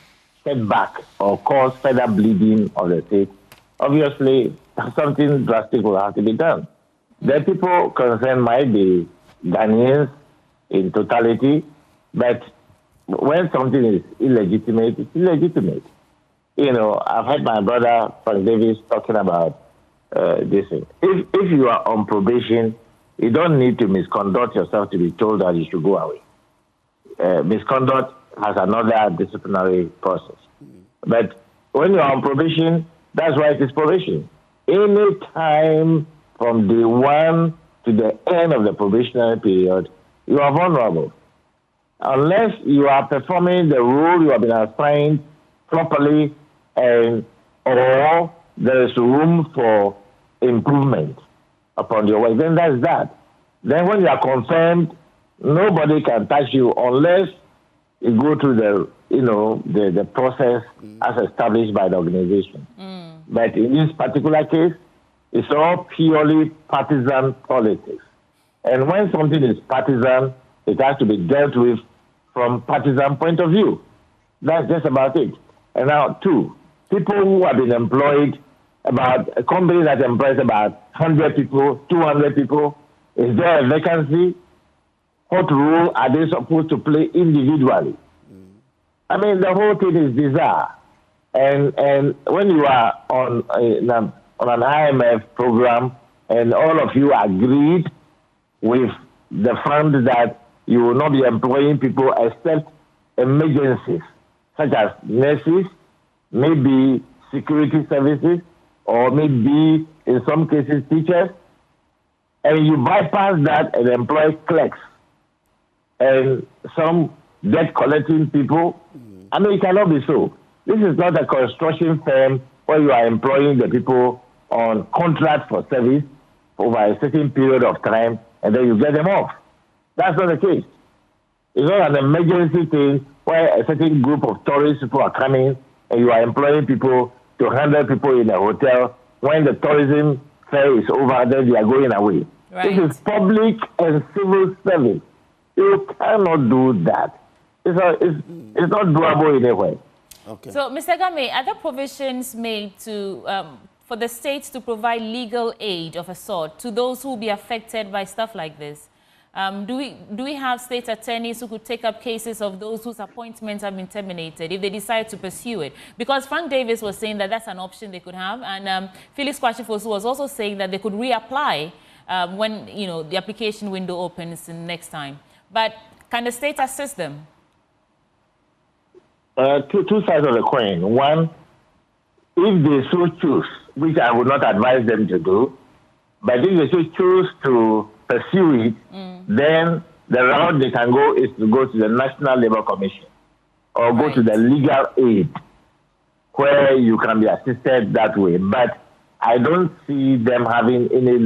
set back or cause further bleeding of the state, obviously something drastic will have to be done. The people concerned might be Ghanaians in totality, but when something is illegitimate, it's illegitimate. I've heard my brother, Frank Davis, talking about this thing. If you are on probation, you don't need to misconduct yourself to be told that you should go away. Misconduct has another disciplinary process. But when you are on probation, that's why it is probation. Any time from day one to the end of the probationary period, you are vulnerable. Unless you are performing the role you have been assigned properly, or there is room for improvement upon your work, then that's that. Then when you are confirmed, nobody can touch you unless you go through the process as established by the organization. But in this particular case, it's all purely partisan politics. And when something is partisan, it has to be dealt with from partisan point of view. That's just about it. And now, two, people who have been employed, about a company that employs about 100 people, 200 people, is there a vacancy? What role are they supposed to play individually? I mean, the whole thing is bizarre. And when you are on an IMF program and all of you agreed with the fund that you will not be employing people except emergencies, such as nurses, maybe security services, or maybe, in some cases, teachers, and you bypass that and employ clerks and some debt-collecting people, I mean, it cannot be so. This is not a construction firm where you are employing the people on contract for service over a certain period of time, and then you get them off. That's not the case. It's not an emergency thing where a certain group of tourist people are coming and you are employing people to handle people in a hotel. When the tourism fair is over, then they are going away. Right. This is public and civil service. You cannot do that. It's not doable anyway. Okay. So, Mr. Game, are there provisions made for the states to provide legal aid of a sort to those who will be affected by stuff like this? Do we have state attorneys who could take up cases of those whose appointments have been terminated if they decide to pursue it? Because Frank Davis was saying that that's an option they could have, and Felix Kwashifosu was also saying that they could reapply when the application window opens next time. But can the state assist them? Two sides of the coin. One, if they so choose, which I would not advise them to do, but if they so choose to pursue it, then the route they can go is to go to the National Labour Commission or go to the legal aid where you can be assisted that way. But I don't see them having any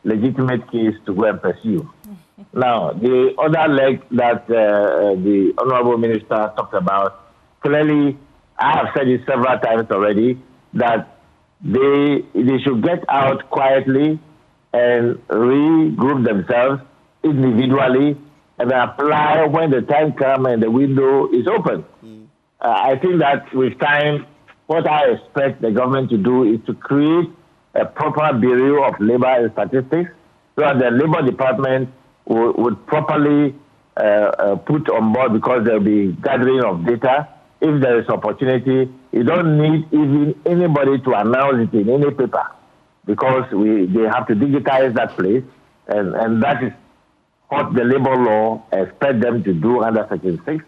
legitimate case to go and pursue. Now, the other leg that the Honourable Minister talked about, clearly, I have said it several times already, that they should get out quietly and regroup themselves individually and apply when the time comes and the window is open. I think that with time, what I expect the government to do is to create a proper Bureau of Labor and Statistics so that the Labor Department would properly put on board, because there will be gathering of data. If there is opportunity, you don't need even anybody to announce it in any paper, because they have to digitize that place, and that is what the labor law expects them to do under Section 6.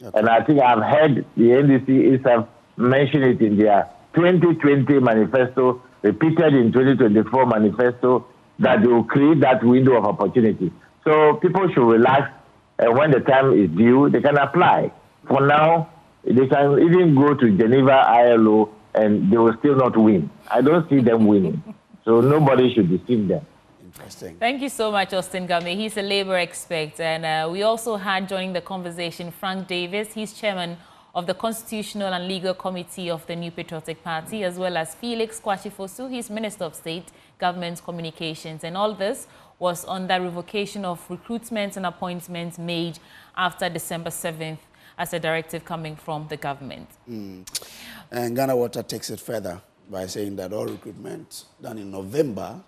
Okay. And I think I've heard the NDC itself mention it in their 2020 manifesto, repeated in 2024 manifesto, that they will create that window of opportunity. So people should relax, and when the time is due, they can apply. For now, they can even go to Geneva ILO and they will still not win. I don't see them winning. So nobody should deceive them. Interesting. Thank you so much, Austin Game. He's a labor expert. And we also had joining the conversation Frank Davis. He's chairman of the Constitutional and Legal Committee of the New Patriotic Party, as well as Felix Kwashifosu. He's Minister of State, Government Communications. And all this was on the revocation of recruitment and appointments made after December 7th as a directive coming from the government. And Ghana Water takes it further by saying that all recruitment done in November,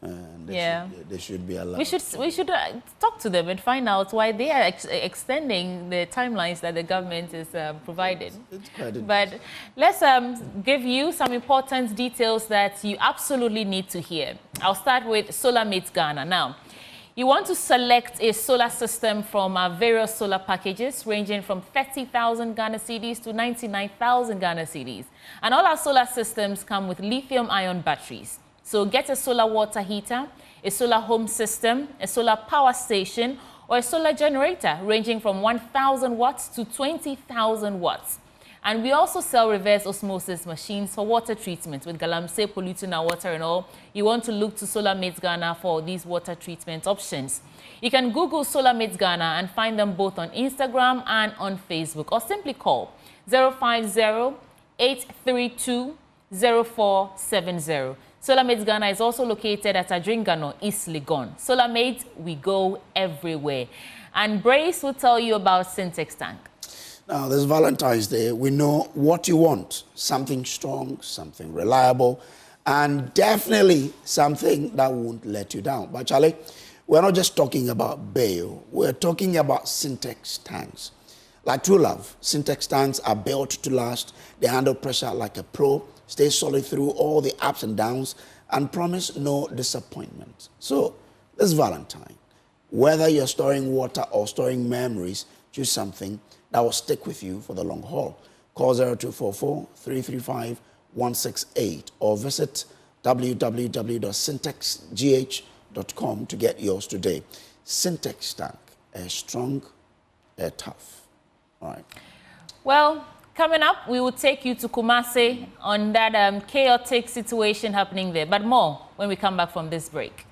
they should be allowed. We should talk to them and find out why they are extending the timelines that the government is providing. But let's give you some important details that you absolutely need to hear. I'll start with Solar Mates Ghana. Now, you want to select a solar system from our various solar packages ranging from 30,000 Ghana cedis to 99,000 Ghana cedis. And all our solar systems come with lithium-ion batteries. So get a solar water heater, a solar home system, a solar power station, or a solar generator ranging from 1,000 watts to 20,000 watts. And we also sell reverse osmosis machines for water treatment with galamsey polluting our water and all. You want to look to Solar Mates Ghana for these water treatment options. You can Google Solar Mates Ghana and find them both on Instagram and on Facebook, or simply call 050-832-0470. Solar Mates Ghana is also located at Adringano, East Legon. Solar Mates, we go everywhere. And Brace will tell you about Syntex Tank. Now, this Valentine's Day, we know what you want. Something strong, something reliable, and definitely something that won't let you down. But Charlie, we're not just talking about bail. We're talking about Syntex tanks. Like true love, Syntex tanks are built to last. They handle pressure like a pro, stay solid through all the ups and downs, and promise no disappointment. So, this Valentine, whether you're storing water or storing memories, choose something that will stick with you for the long haul. Call 0244-335-168 or visit www.syntexgh.com to get yours today. Syntex tank, air strong, air tough. All right. Well, coming up, we will take you to Kumasi on that chaotic situation happening there. But more when we come back from this break.